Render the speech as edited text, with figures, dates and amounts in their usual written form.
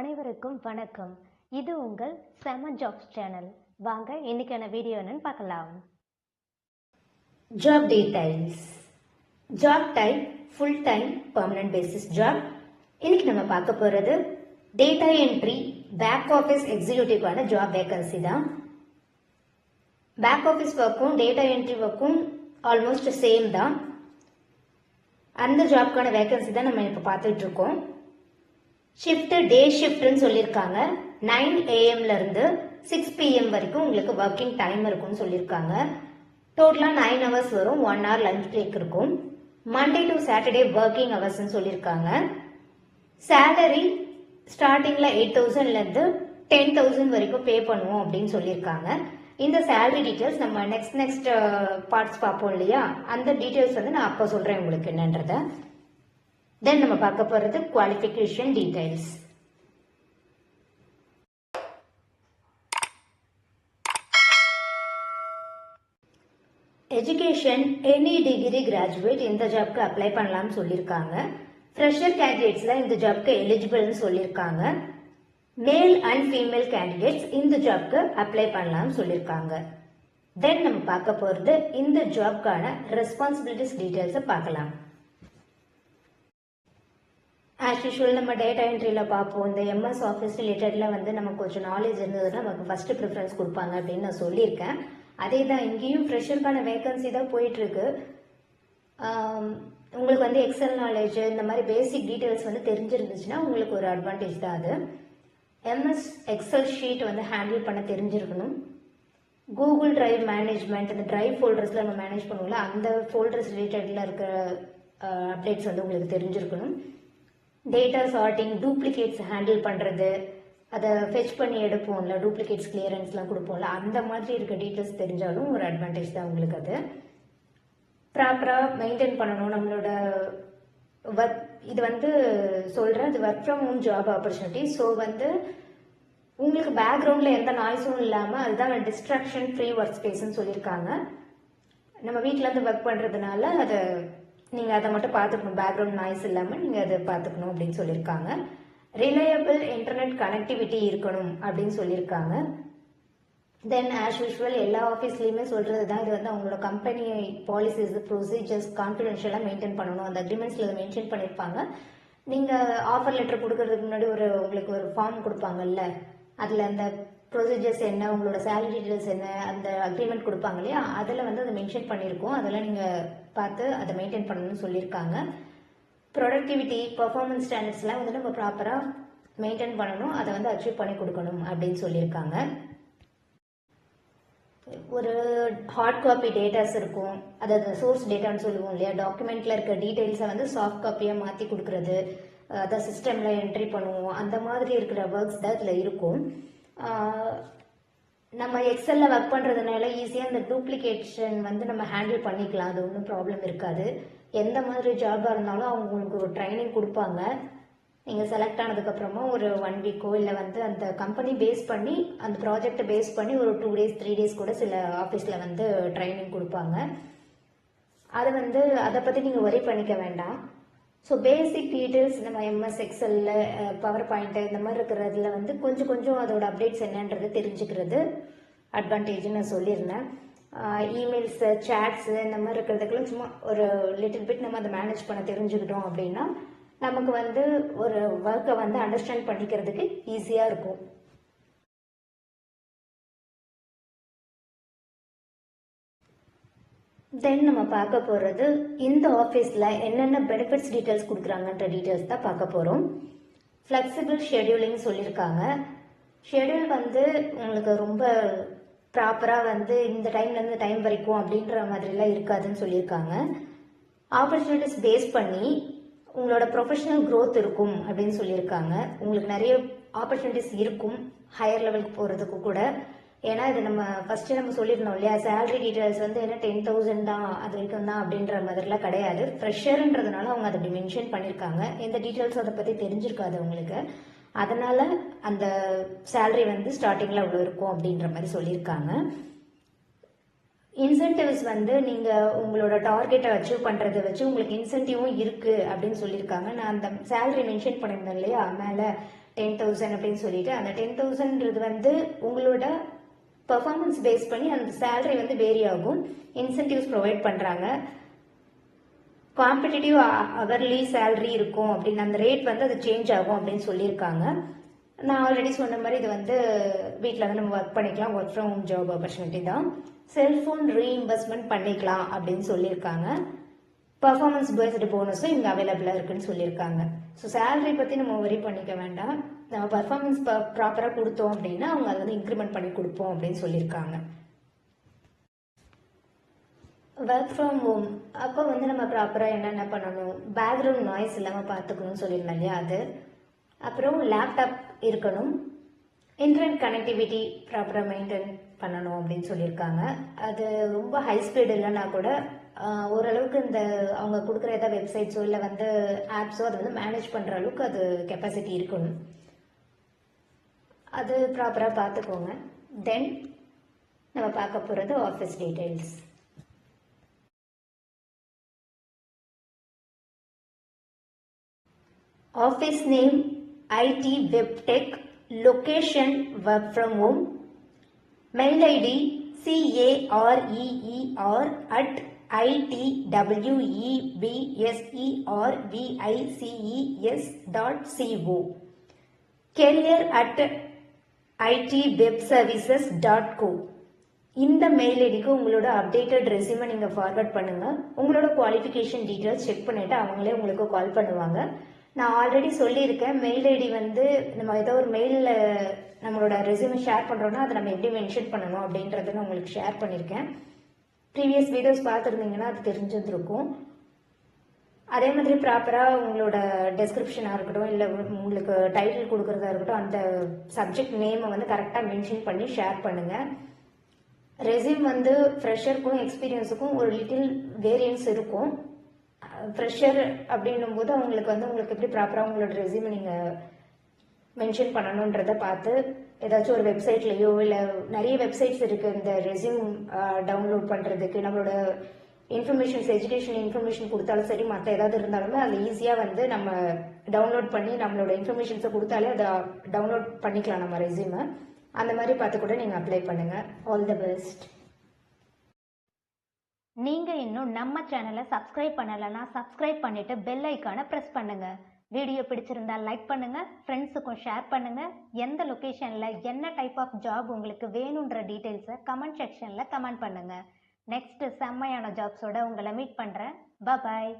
அனைவருக்கும் வணக்கம். இது உங்கள் செம ஜாப்ஸ் சேனல். வாங்க இன்னைக்கான வீடியோ என்னன்னு பார்க்கலாம். Job details. Job type full time permanent basis job. இன்னைக்கு நம்ம பார்க்க போறது டேட்டா என்ட்ரி பேக் ஆஃபீஸ் எக்ஸிக்யூட்டிவான ஜாப் வேகன்சி தான். பேக் ஆஃபீஸ் ஒர்க்கும் டேட்டா என்ட்ரி ஒர்க்கும் ஆல்மோஸ்ட் சேம் தான். அந்த ஜாப்க்கான வேகன்சி தான் நம்ம இப்போ பார்த்துட்டு இருக்கோம். ஷிஃப்ட் டே ஷிஃப்ட்னு சொல்லியிருக்காங்க. 9 AM இருந்து 6 PM வரைக்கும் உங்களுக்கு ஒர்க்கிங் டைம் இருக்கும்னு சொல்லியிருக்காங்க. டோட்டலாக 9 hours வரும். 1 hour லஞ்ச் பிரேக் இருக்கும். மண்டே டு சாட்டர்டே ஒர்க்கிங் ஹவர்ஸ்ன்னு சொல்லியிருக்காங்க. சேலரி ஸ்டார்டிங்கில் 8,000லேருந்து 10,000 வரைக்கும் பே பண்ணுவோம் அப்படின்னு சொல்லியிருக்காங்க. இந்த சேலரி டீட்டெயில்ஸ் நம்ம நெக்ஸ்ட் பார்ட்ஸ் பார்ப்போம் இல்லையா, அந்த டீட்டெயில்ஸ் வந்து நான் அப்போ சொல்கிறேன் உங்களுக்கு என்னன்றதை. தென் நம்ம பார்க்க போகிறது qualification details. Education any degree graduate இந்த ஜாப்க்கு அப்ளை பண்ணலாம்னு சொல்லியிருக்காங்க. ஃப்ரெஷர் கேண்டிடேட்ஸ்ல இந்த ஜாப்க்கு எலிஜிபிள்னு சொல்லியிருக்காங்க. மேல் அண்ட் ஃபீமேல் கேண்டிடேட்ஸ் இந்த ஜாப்க்கு அப்ளை பண்ணலாம்னு சொல்லியிருக்காங்க. தென் நம்ம பார்க்க போகிறது இந்த ஜாப்க்கான ரெஸ்பான்சிபிலிட்டிஸ் டீடைல்ஸை பார்க்கலாம். ஆஸ் யூஷுவல் நம்ம டேட்டா என்ட்ரியில் பார்ப்போம். இந்த எம்எஸ் ஆஃபீஸ் ரிலேட்டடில் வந்து நமக்கு கொஞ்சம் நாலேஜ் இருந்ததுன்னா நமக்கு ஃபஸ்ட்டு ப்ரிஃபரன்ஸ் கொடுப்பாங்க அப்படின்னு நான் சொல்லியிருக்கேன். அதே தான் இங்கேயும் ஃப்ரெஷருக்கான வேகன்சி தான் போயிட்டுருக்கு. உங்களுக்கு வந்து எக்ஸல் நாலேஜ் இந்த மாதிரி பேசிக் டீட்டெயில்ஸ் வந்து தெரிஞ்சிருந்துச்சுன்னா உங்களுக்கு ஒரு அட்வான்டேஜ் தான் அது. எம்எஸ் எக்ஸல் ஷீட் வந்து ஹேண்டில் பண்ண தெரிஞ்சிருக்கணும். கூகுள் டிரைவ் மேனேஜ்மெண்ட், இந்த டிரைவ் ஃபோல்டர்ஸில் நம்ம மேனேஜ் பண்ணுவோம்ல, அந்த ஃபோல்டர்ஸ் ரிலேட்டடில் இருக்கிற அப்டேட்ஸ் வந்து உங்களுக்கு தெரிஞ்சிருக்கணும். டேட்டா சார்ட்டிங், டூப்ளிகேட்ஸ் ஹேண்டில் பண்ணுறது, அதை ஃபெச் பண்ணி எடுப்போம்ல, டூப்ளிகேட்ஸ் கிளியரன்ஸ்லாம் கொடுப்போம்ல, அந்த மாதிரி இருக்க டீட்டெயில்ஸ் தெரிஞ்சாலும் ஒரு அட்வான்டேஜ் தான் உங்களுக்கு. அது ப்ராப்பராக மெயின்டைன் பண்ணணும் நம்மளோட ஒர்க். இது வந்து சொல்கிறேன், இது work from home job opportunity. So வந்து உங்களுக்கு பேக்ரவுண்டில் எந்த நாய்ஸும் இல்லாமல், அதுதான் டிஸ்ட்ராக்ஷன் ஃப்ரீ ஒர்க் ஸ்பேஸ்ன்னு சொல்லியிருக்காங்க. நம்ம வீட்டிலேருந்து ஒர்க் பண்ணுறதுனால அதை நீங்கள் அதை மட்டும் பார்த்துக்கணும், பேக்ரவுண்ட் நாய்ஸ் இல்லாமல் நீங்கள் அதை பார்த்துக்கணும் அப்படின்னு சொல்லியிருக்காங்க. ரிலையபிள் இன்டர்நெட் கனெக்டிவிட்டி இருக்கணும் அப்படின்னு சொல்லியிருக்காங்க. தென் ஆஸ் யூஷுவல் எல்லா ஆஃபீஸ்லேயுமே சொல்கிறது தான், இது வந்து அவங்களோட கம்பெனி பாலிசிஸ் ப்ரொசீஜர்ஸ் கான்ஃபிடென்ஷியலாக மெயின்டைன் பண்ணணும். அந்த அக்ரிமெண்ட்ஸில் அதை மென்ஷன் பண்ணியிருப்பாங்க. நீங்கள் ஆஃபர் லெட்டர் கொடுக்கறதுக்கு முன்னாடி உங்களுக்கு ஒரு ஃபார்ம் கொடுப்பாங்கல்ல, அதில் அந்த ப்ரொசீஜர்ஸ் என்ன, உங்களோட சேலரி டீட்டெயில்ஸ் என்ன, அந்த அக்ரிமெண்ட் கொடுப்பாங்க இல்லையா, அதில் வந்து அதை மென்ஷன் பண்ணியிருக்கோம். அதெல்லாம் நீங்கள் பார்த்து அதை மெயின்டைன் பண்ணணும்னு சொல்லியிருக்காங்க. ப்ரொடக்டிவிட்டி, பர்ஃபார்மன்ஸ் ஸ்டாண்டர்ட்ஸ்லாம் வந்து நம்ம ப்ராப்பராக மெயின்டைன் பண்ணணும், அதை வந்து அச்சீவ் பண்ணி கொடுக்கணும் அப்படின்னு சொல்லியிருக்காங்க. ஒரு ஹார்ட் காப்பி டேட்டாஸ் இருக்கும், அதாவது சோர்ஸ் டேட்டான்னு சொல்லுவோம் இல்லையா, டாக்குமெண்ட்டில் இருக்க டீட்டெயில்ஸை வந்து சாஃப்ட் காப்பியாக மாற்றி கொடுக்குறது, அதை சிஸ்டமில் என்ட்ரி பண்ணுவோம், அந்த மாதிரி இருக்கிற ஒர்க்ஸ் தான் இதில் இருக்கும். நம்ம எக்ஸலில் ஒர்க் பண்ணுறதுனால ஈஸியாக அந்த டூப்ளிகேஷன் வந்து நம்ம ஹேண்டில் பண்ணிக்கலாம், அது ஒன்றும் ப்ராப்ளம் இருக்காது. எந்த மாதிரி ஜாபாக இருந்தாலும் அவங்க உங்களுக்கு ஒரு ட்ரைனிங் கொடுப்பாங்க. நீங்கள் செலக்ட் ஆனதுக்கப்புறமா ஒரு 1 வீக்கோ இல்லை வந்து அந்த கம்பெனி பேஸ் பண்ணி, அந்த ப்ராஜெக்டை பேஸ் பண்ணி ஒரு 2 days 3 days கூட சில ஆஃபீஸில் வந்து ட்ரைனிங் கொடுப்பாங்க. அது வந்து அதை பற்றி நீங்கள் ஒரி பண்ணிக்க வேண்டாம். ஸோ பேசிக் டீட்டெயில்ஸ் நம்ம எம்எஸ் எக்ஸலில், பவர் பாயிண்ட்டு இந்த மாதிரி இருக்கிறதுல வந்து கொஞ்சம் அதோட அப்டேட்ஸ் என்னன்றது தெரிஞ்சுக்கிறது அட்வான்டேஜ்னு நான் சொல்லியிருந்தேன். இமெயில்ஸு, சேட்ஸு இந்த மாதிரி இருக்கிறதுக்குள்ள சும்மா ஒரு லிட்டில் பிட் நம்ம அதை மேனேஜ் பண்ண தெரிஞ்சுக்கிட்டோம் அப்படின்னா நமக்கு வந்து ஒரு ஒர்க்கை வந்து அண்டர்ஸ்டாண்ட் பண்ணிக்கிறதுக்கு ஈஸியாக இருக்கும். தென் நம்ம பார்க்க போகிறது இந்த ஆஃபீஸில் என்னென்ன பெனிஃபிட்ஸ் டீட்டெயில்ஸ் கொடுக்குறாங்கன்ற டீட்டெயில்ஸ் தான் பார்க்க போகிறோம். ஃப்ளெக்சிபிள் ஷெடியூலிங் சொல்லியிருக்காங்க. ஷெடியூல் வந்து உங்களுக்கு ரொம்ப ப்ராப்பராக வந்து இந்த டைம்லேருந்து டைம் வரைக்கும் அப்படின்ற மாதிரிலாம் இருக்காதுன்னு சொல்லியிருக்காங்க. ஆப்பர்ச்சுனிட்டிஸ் பேஸ் பண்ணி உங்களோட ப்ரொஃபஷனல் க்ரோத் இருக்கும் அப்படின்னு சொல்லியிருக்காங்க. உங்களுக்கு நிறைய ஆப்பர்ச்சுனிட்டிஸ் இருக்கும் ஹையர் லெவலுக்கு போகிறதுக்கு கூட. ஏன்னா இது நம்ம ஃபஸ்ட்டு நம்ம சொல்லியிருந்தோம் இல்லையா, சேலரி டீட்டெயில்ஸ் வந்து என்ன 10,000 தான் அது வரைக்கும் தான் அப்படின்ற மாதிரிலாம் கிடையாது. ஃப்ரெஷருன்றதுனால அவங்க அதை அப்படி மென்ஷன் பண்ணியிருக்காங்க. எந்த டீட்டெயில்ஸும் அதை பற்றி தெரிஞ்சிருக்காது உங்களுக்கு. அதனால் அந்த சேலரி வந்து ஸ்டார்டிங்கில் அவ்வளோ இருக்கும் அப்படின்ற மாதிரி சொல்லியிருக்காங்க. இன்சென்டிவ்ஸ் வந்து நீங்கள் உங்களோட டார்கெட்டை அச்சீவ் பண்ணுறதை வச்சு உங்களுக்கு இன்சென்டிவும் இருக்குது அப்படின்னு சொல்லியிருக்காங்க. நான் அந்த சேலரி மென்ஷன் பண்ணியிருந்தேன் இல்லையா மேலே, 10,000 அப்படின்னு சொல்லிட்டு அந்த 10,000ன்றது வந்து உங்களோட பெர்ஃபார்மன்ஸ் பேஸ் பண்ணி அந்த சேலரி வந்து வேரி ஆகும். இன்சென்டிவ்ஸ் ப்ரொவைட் பண்ணுறாங்க. காம்படிட்டிவ் அவர்லி சேலரி இருக்கும் அப்படின்னு அந்த ரேட் வந்து அது சேஞ்ச் ஆகும் அப்படின்னு சொல்லியிருக்காங்க. நான் ஆல்ரெடி சொன்ன மாதிரி இது வந்து வீட்டில் வந்து நம்ம ஒர்க் பண்ணிக்கலாம். Work from home job opportunity தான். செல்ஃபோன் ரீஇம்பர்ஸ்மெண்ட் பண்ணிக்கலாம் அப்படின்னு சொல்லியிருக்காங்க. பர்ஃபார்மன்ஸ் பேஸ்டு போனஸும் இங்கே அவைலபிளாக இருக்குன்னு சொல்லியிருக்காங்க. ஸோ சேலரி பற்றி நம்ம வரி பண்ணிக்க வேண்டாம். நம்ம பர்ஃபார்மன்ஸ் ப்ராப்பராக கொடுத்தோம் அப்படின்னா அவங்க அதை வந்து இன்க்ரிமெண்ட் பண்ணி கொடுப்போம் அப்படின்னு சொல்லியிருக்காங்க. ஒர்க் ஃப்ரம் ஹோம் அப்போ வந்து நம்ம ப்ராப்பராக என்னென்ன பண்ணணும், பேக்ரவுண்ட் நாய்ஸ் இல்லாமல் பார்த்துக்கணும்னு சொல்லியிருந்தேன் இல்லையா அது. அப்புறம் லேப்டாப் இருக்கணும். இன்டர்நெட் கனெக்டிவிட்டி ப்ராப்பராக மெயின்டைன் பண்ணணும் அப்படின்னு சொல்லியிருக்காங்க. அது ரொம்ப ஹை ஸ்பீடு இல்லைன்னா கூட ஓரளவுக்கு இந்த அவங்க கொடுக்குற ஏதாவது வெப்சைட்ஸோ இல்லை வந்து ஆப்ஸோ அதை வந்து மேனேஜ் பண்ணுற அளவுக்கு அது கெப்பாசிட்டி இருக்கணும். அது ப்ராப்பராக பார்த்துக்கோங்க. தென் நம்ம பார்க்க போகிறது office details. Office name IT WebTech, location work from home, mail ID career@itwebservices.co, career@itwebservices.co. இந்த மெயில் ஐடிக்கு உங்களோட அப்டேட்டட் ரெஸ்யூமை நீங்கள் ஃபார்வர்ட் பண்ணுங்கள். உங்களோட குவாலிஃபிகேஷன் டீட்டெயில்ஸ் செக் பண்ணிவிட்டு அவங்களே உங்களுக்கு கால் பண்ணுவாங்க. நான் ஆல்ரெடி சொல்லியிருக்கேன், மெயில் ஐடி வந்து நம்ம ஏதோ ஒரு மெயிலில் நம்மளோட ரெஸ்யூமை ஷேர் பண்ணுறோன்னா அதை நம்ம எப்படி மென்ஷன் பண்ணணும் அப்படின்றத நான் உங்களுக்கு ஷேர் பண்ணியிருக்கேன். ப்ரீவியஸ் வீடியோஸ் பார்த்துருந்தீங்கன்னா அது தெரிஞ்சிருக்கும். அதே மாதிரி ப்ராப்பராக உங்களோட டெஸ்கிரிப்ஷனாக இருக்கட்டும் இல்லை உங்களுக்கு டைட்டில் கொடுக்குறதா இருக்கட்டும் அந்த சப்ஜெக்ட் நேமை வந்து கரெக்டாக மென்ஷன் பண்ணி ஷேர் பண்ணுங்கள். ரெஸ்யூம் வந்து ஃப்ரெஷருக்கும் எக்ஸ்பீரியன்ஸுக்கும் ஒரு லிட்டில் வேரியன்ஸ் இருக்கும். ஃப்ரெஷர் அப்படின்னும் போது அவங்களுக்கு வந்து உங்களுக்கு எப்படி ப்ராப்பராக உங்களோட ரெஸ்யூமை நீங்கள் மென்ஷன் பண்ணணுன்றதை பார்த்து ஏதாச்சும் ஒரு வெப்சைட்லேயோ இல்லை நிறைய வெப்சைட்ஸ் இருக்குது இந்த ரெஸ்யூம் டவுன்லோட் பண்ணுறதுக்கு. நம்மளோட இன்ஃபர்மேஷன்ஸ் எஜுகேஷன் இன்ஃபர்மேஷன் கொடுத்தாலும் சரி, மற்ற ஏதாவது இருந்தாலுமே அதில் ஈஸியாக வந்து நம்ம டவுன்லோட் பண்ணி நம்மளோட இன்ஃபர்மேஷன்ஸை கொடுத்தாலே அதை டவுன்லோட் பண்ணிக்கலாம் நம்ம ரெஸ்யூமை. அந்த மாதிரி பார்த்து கூட நீங்கள் அப்ளை பண்ணுங்கள். All the best. நீங்கள் இன்னும் நம்ம சேனலை சப்ஸ்கிரைப் பண்ணலைன்னா சப்ஸ்கிரைப் பண்ணிவிட்டு பெல் ஐக்கானை ப்ரெஸ் பண்ணுங்கள். வீடியோ பிடிச்சிருந்தா லைக் பண்ணுங்கள், ஃப்ரெண்ட்ஸுக்கும் ஷேர் பண்ணுங்கள். எந்த லொக்கேஷனில் என்ன டைப் ஆஃப் ஜாப் உங்களுக்கு வேணுன்ற டீட்டெயில்ஸை கமெண்ட் செக்ஷனில் கமெண்ட் பண்ணுங்கள். நெக்ஸ்ட்டு செம்மையான ஜாப்ஸோட உங்களை மீட் பண்ணுறேன். பாய்.